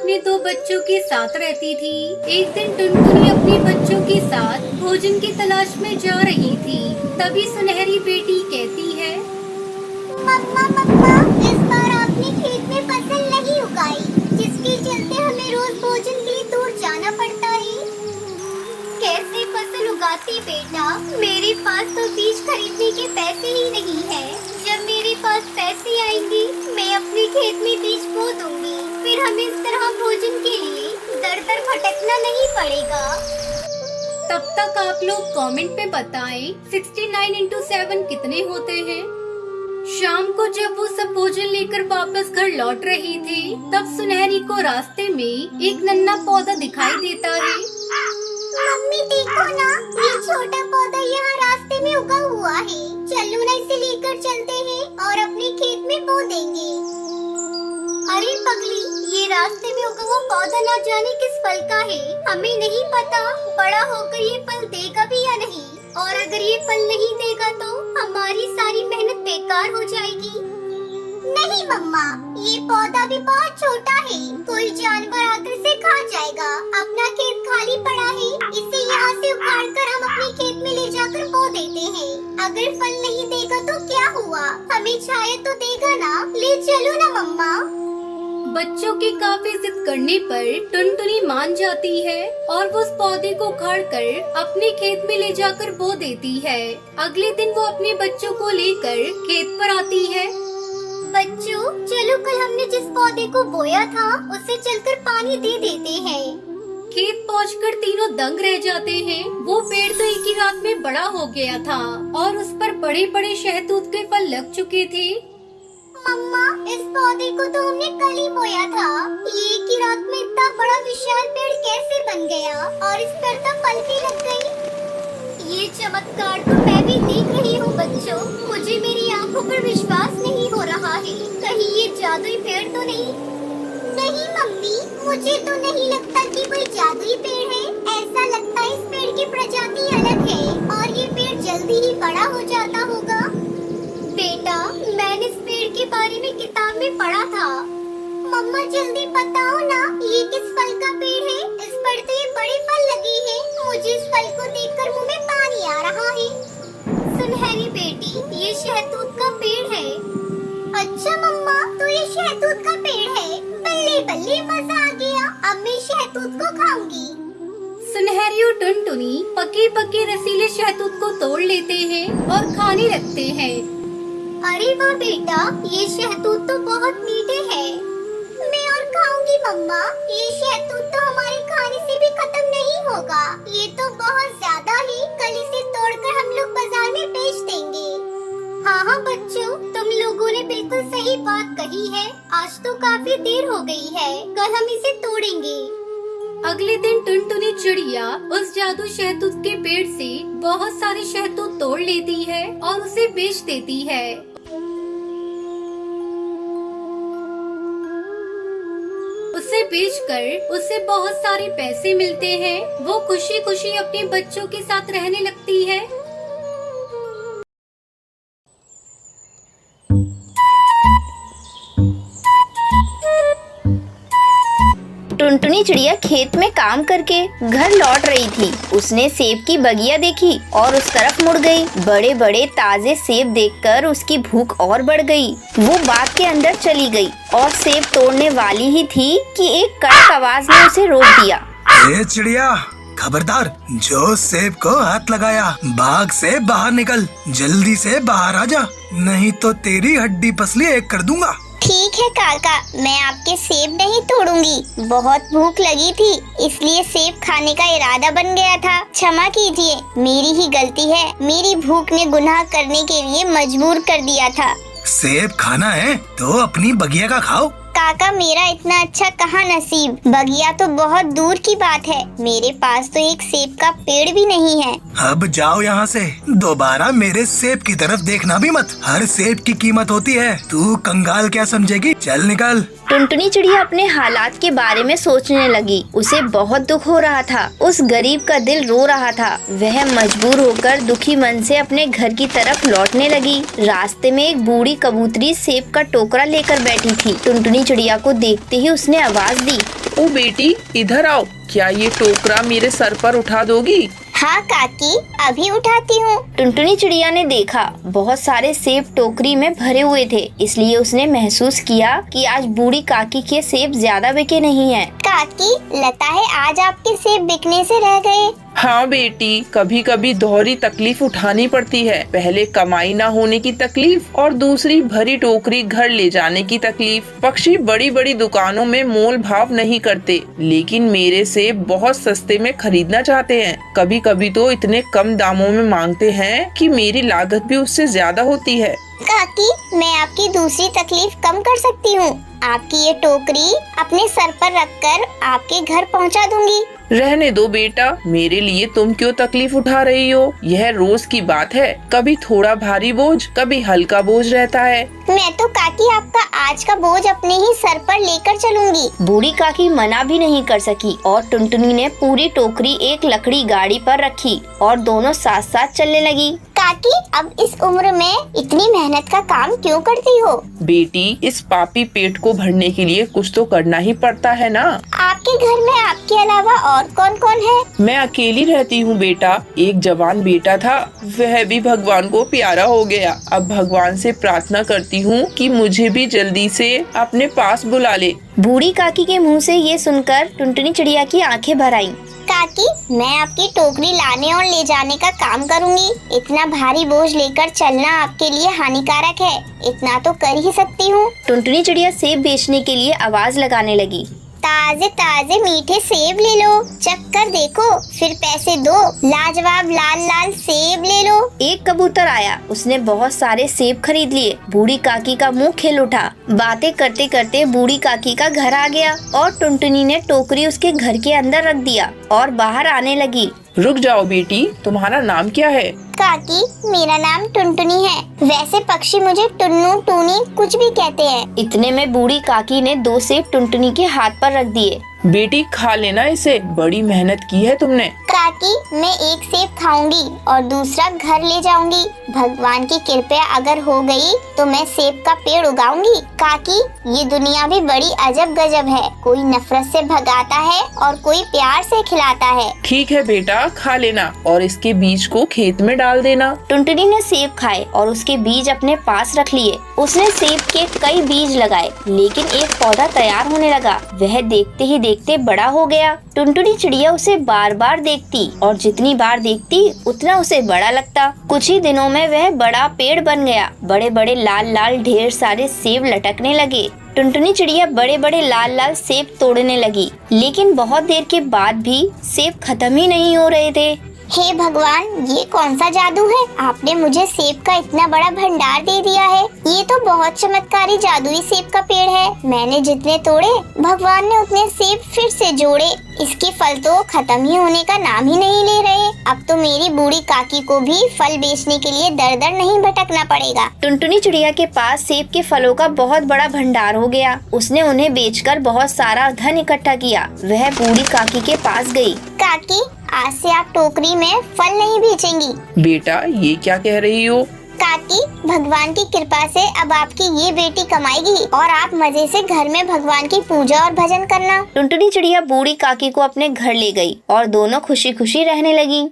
अपने दो बच्चों के साथ रहती थी। एक दिन टुनटुनी अपने बच्चों के साथ भोजन की तलाश में जा रही थी। तभी सुनहरी बेटी कहती है, मम्मा मम्मा, इस बार आपने खेत में फसल नहीं उगाई, जिसके चलते हमें रोज भोजन के लिए दूर जाना पड़ता है। कैसे फसल उगाती बेटा? मेरे पास तो बीज खरीदने के पैसे ही नहीं है। जब मेरे पास पैसे आएंगे मैं अपने खेत में बीज बो दूंगी, फिर हमें इस तरह भोजन के लिए दर दर भटकना नहीं पड़ेगा। तब तक आप लोग कमेंट में बताएं 69 इंटू 7 कितने होते हैं। शाम को जब वो सब भोजन लेकर वापस घर लौट रही थी, तब सुनहरी को रास्ते में एक नन्हा पौधा दिखाई देता है। मम्मी देखो ना, ये छोटा पौधा यहाँ रास्ते में उगा हुआ है। चलो ना इसे लेकर चलते हैं और अपने खेत में बो देंगे। अरे पगली, ये रास्ते में उगा हुआ पौधा ना जाने किस फल का है, हमें नहीं पता बड़ा होकर ये फल देगा भी या नहीं। और अगर ये फल नहीं देगा तो हमारी सारी मेहनत बेकार हो जाएगी। नहीं मम्मा, ये पौधा भी बहुत छोटा है, कोई जानवर आकर इसे खा जाएगा। अपना खेत खाली पड़ा है, इसे यहाँ से उखाड़ कर हम अपने खेत में ले जाकर बो देते हैं। अगर फल नहीं देगा तो क्या हुआ, हमें छाया तो देगा ना। ले चलो ना मम्मा। बच्चों की काफी जिद करने पर टुनटुनी मान जाती है और वो उस पौधे को उखाड़ कर अपने खेत में ले जाकर बो देती है। अगले दिन वो अपने बच्चों को लेकर खेत पर आती है। बच्चों चलो, कल हमने जिस पौधे को बोया था उसे चलकर पानी दे देते हैं। खेत पहुंचकर तीनों दंग रह जाते हैं। वो पेड़ तो एक ही रात में बड़ा हो गया था और उस पर बड़े बड़े शहतूत के फल लग चुके थे। मम्मा, इस पौधे को तो हमने कल ही बोया था, ये एक ही रात में इतना बड़ा विशाल पेड़ कैसे बन गया और इस पर तो फल भी लग गई। ये चमत्कार तो मैं भी देख रही हूँ बच्चों, मुझे मेरी आंखों पर विश्वास नहीं हो रहा है। कहीं ये जादुई पेड़ तो नहीं? नहीं मम्मी, मुझे तो नहीं लगता कि कोई जादुई पेड़ है। ऐसा लगता है इस पेड़ की प्रजाति अलग है और ये पेड़ जल्दी ही बड़ा हो जाता होगा। बेटा, मैंने इस पेड़ के बारे में किताब में पढ़ा था। मम्मा जल्दी बताओ ना, ये किस फल का पेड़ है? इस पर तो ये बड़े फल लगे हैं। मुझे इस फल को देखकर मुंह में पानी आ रहा है। सुनहरी बेटी, ये शहतूत का पेड़ है। अच्छा मम्मा, तो ये शहतूत का पेड़ है। बल्ले बल्ले, मजा आ गया, अब मैं शहतूत को खाऊंगी। सुनहरी और टुनटुनी पके पके रसीले शहतूत को तोड़ लेते हैं और खाने लगते हैं। अरे वाह बेटा, ये शहतूत तो बहुत मीठे हैं। मैं और खाऊंगी मम्मा। ये शहतूत तो हमारे खाने से भी खत्म नहीं होगा। ये तो बहुत ज्यादा ही, कल इसे तोड़कर हम लोग बाजार में बेच देंगे। हाँ हाँ बच्चों, तुम लोगों ने बिल्कुल सही बात कही है। आज तो काफी देर हो गई है, कल हम इसे तोड़ेंगे। अगले दिन टुनटुनी चिड़िया उस जादू शहतूत के पेड़ से बहुत सारे शहतूत तोड़ लेती है और उसे बेच देती है। उसे बेचकर उसे बहुत सारे पैसे मिलते हैं। वो खुशी खुशी अपने बच्चों के साथ रहने लगती है। टुनटुनी चिड़िया खेत में काम करके घर लौट रही थी। उसने सेब की बगिया देखी और उस तरफ मुड़ गई। बड़े बड़े ताजे सेब देखकर उसकी भूख और बढ़ गई। वो बाग के अंदर चली गई और सेब तोड़ने वाली ही थी कि एक कड़क आवाज ने उसे रोक दिया। ए चिड़िया, खबरदार, जो सेब को हाथ लगाया बाग से बाहर निकल, जल्दी से बाहर आ जा, नहीं तो तेरी हड्डी पसली एक कर दूंगा। ठीक है काका, मैं आपके सेब नहीं तोड़ूंगी। बहुत भूख लगी थी, इसलिए सेब खाने का इरादा बन गया था। क्षमा कीजिए, मेरी ही गलती है। मेरी भूख ने गुनाह करने के लिए मजबूर कर दिया था। सेब खाना है तो अपनी बगिया का खाओ। काका, मेरा इतना अच्छा कहाँ नसीब। बगिया तो बहुत दूर की बात है, मेरे पास तो एक सेब का पेड़ भी नहीं है। अब जाओ यहाँ से, दोबारा मेरे सेब की तरफ देखना भी मत। हर सेब की कीमत होती है, तू कंगाल क्या समझेगी? चल निकल। टुनटुनी चिड़िया अपने हालात के बारे में सोचने लगी। उसे बहुत दुख हो रहा था। उस गरीब का दिल रो रहा था। वह मजबूर होकर दुखी मन से अपने घर की तरफ लौटने लगी। रास्ते में एक बूढ़ी कबूतरी सेब का टोकरा लेकर बैठी थी। टुनटुनी चिड़िया को देखते ही उसने आवाज दी। ओ बेटी, इधर आओ। क्या ये टोकरा मेरे सर पर उठा दोगी? हाँ काकी, अभी उठाती हूँ। टुनटुनी चिड़िया ने देखा बहुत सारे सेब टोकरी में भरे हुए थे, इसलिए उसने महसूस किया कि आज बूढ़ी काकी के सेब ज्यादा बिके नहीं हैं। काकी, लगता है आज आपके सेब बिकने से रह गए। हाँ बेटी, कभी कभी दोहरी तकलीफ उठानी पड़ती है। पहले कमाई ना होने की तकलीफ और दूसरी भरी टोकरी घर ले जाने की तकलीफ। पक्षी बड़ी बड़ी दुकानों में मोल भाव नहीं करते, लेकिन मेरे सेब बहुत सस्ते में खरीदना चाहते हैं। कभी कभी तो इतने कम दामों में मांगते हैं कि मेरी लागत भी उससे ज्यादा होती है। काकी, मैं आपकी दूसरी तकलीफ कम कर सकती हूँ। आपकी ये टोकरी अपने सर पर रखकर आपके घर पहुँचा दूंगी। रहने दो बेटा, मेरे लिए तुम क्यों तकलीफ उठा रही हो? यह रोज की बात है। कभी थोड़ा भारी बोझ, कभी हल्का बोझ रहता है। मैं तो काकी आपका आज का बोझ अपने ही सर पर लेकर चलूंगी। बूढ़ी काकी मना भी नहीं कर सकी और टुनटुनी ने पूरी टोकरी एक लकड़ी गाड़ी पर रखी और दोनों साथ साथ चलने लगी। काकी, अब इस उम्र में इतनी मेहनत का काम क्यों करती हो? बेटी, इस पापी पेट को भरने के लिए कुछ तो करना ही पड़ता है ना। आपके घर में आपके अलावा और कौन कौन है? मैं अकेली रहती हूँ बेटा। एक जवान बेटा था, वह भी भगवान को प्यारा हो गया। अब भगवान से प्रार्थना करती हूँ कि मुझे भी जल्दी से अपने पास बुला ले। बूढ़ी काकी के मुंह से ये सुनकर टुनटुनी चिड़िया की आंखें भर आईं। काकी, मैं आपकी टोकरी लाने और ले जाने का काम करूंगी। इतना भारी बोझ लेकर चलना आपके लिए हानिकारक है। इतना तो कर ही सकती हूँ। टुनटुनी चिड़िया सेब बेचने के लिए आवाज लगाने लगी। ताजे ताजे मीठे सेब ले लो, चक्कर देखो, फिर पैसे दो। लाजवाब लाल लाल सेब ले लो। एक कबूतर आया, उसने बहुत सारे सेब खरीद लिए। बूढ़ी काकी का मुंह खिल उठा। बातें करते करते बूढ़ी काकी का घर आ गया और टुनटुनी ने टोकरी उसके घर के अंदर रख दिया और बाहर आने लगी। रुक जाओ बेटी, तुम्हारा नाम क्या है? काकी, मेरा नाम टुनटुनी है। वैसे पक्षी मुझे टुन्नू टूनी कुछ भी कहते हैं। इतने में बूढ़ी काकी ने 2 सेब टुनटुनी के हाथ पर रख दिए। बेटी, खा लेना इसे, बड़ी मेहनत की है तुमने। काकी, मैं एक सेब खाऊंगी और दूसरा घर ले जाऊंगी। भगवान की कृपा अगर हो गई तो मैं सेब का पेड़ उगाऊंगी। काकी, ये दुनिया भी बड़ी अजब गजब है। कोई नफरत से भगाता है और कोई प्यार से खिलाता है। ठीक है बेटा, खा लेना और इसके बीज को खेत में डाल देना। टुनटुनी ने सेब खाए और उसके बीज अपने पास रख लिए। उसने सेब के कई बीज लगाए, लेकिन एक पौधा तैयार होने लगा। वह देखते ही देखते बड़ा हो गया। टुनटुनी चिड़िया उसे बार बार देखती और जितनी बार देखती उतना उसे बड़ा लगता। कुछ ही दिनों में वह बड़ा पेड़ बन गया। बड़े बड़े लाल लाल ढेर सारे सेब लटकने लगे। टुनटुनी चिड़िया बड़े बड़े लाल लाल सेब तोड़ने लगी, लेकिन बहुत देर के बाद भी सेब खत्म ही नहीं हो रहे थे। हे भगवान, ये कौन सा जादू है? आपने मुझे सेब का इतना बड़ा भंडार दे दिया है। ये तो बहुत चमत्कारी जादुई सेब का पेड़ है। मैंने जितने तोड़े, भगवान ने उतने सेब फिर से जोड़े। इसके फल तो खत्म ही होने का नाम ही नहीं ले रहे। अब तो मेरी बूढ़ी काकी को भी फल बेचने के लिए दर दर नहीं भटकना पड़ेगा। टुनटुनी चिड़िया के पास सेब के फलों का बहुत बड़ा भंडार हो गया। उसने उन्हें बेचकर बहुत सारा धन इकट्ठा किया। वह बूढ़ी काकी के पास गई। काकी, आज से आप टोकरी में फल नहीं बेचेंगी। बेटा, ये क्या कह रही हो? काकी, भगवान की कृपा से अब आपकी ये बेटी कमाएगी और आप मजे से घर में भगवान की पूजा और भजन करना। टुनटुनी चिड़िया बूढ़ी काकी को अपने घर ले गई और दोनों खुशी खुशी रहने लगी।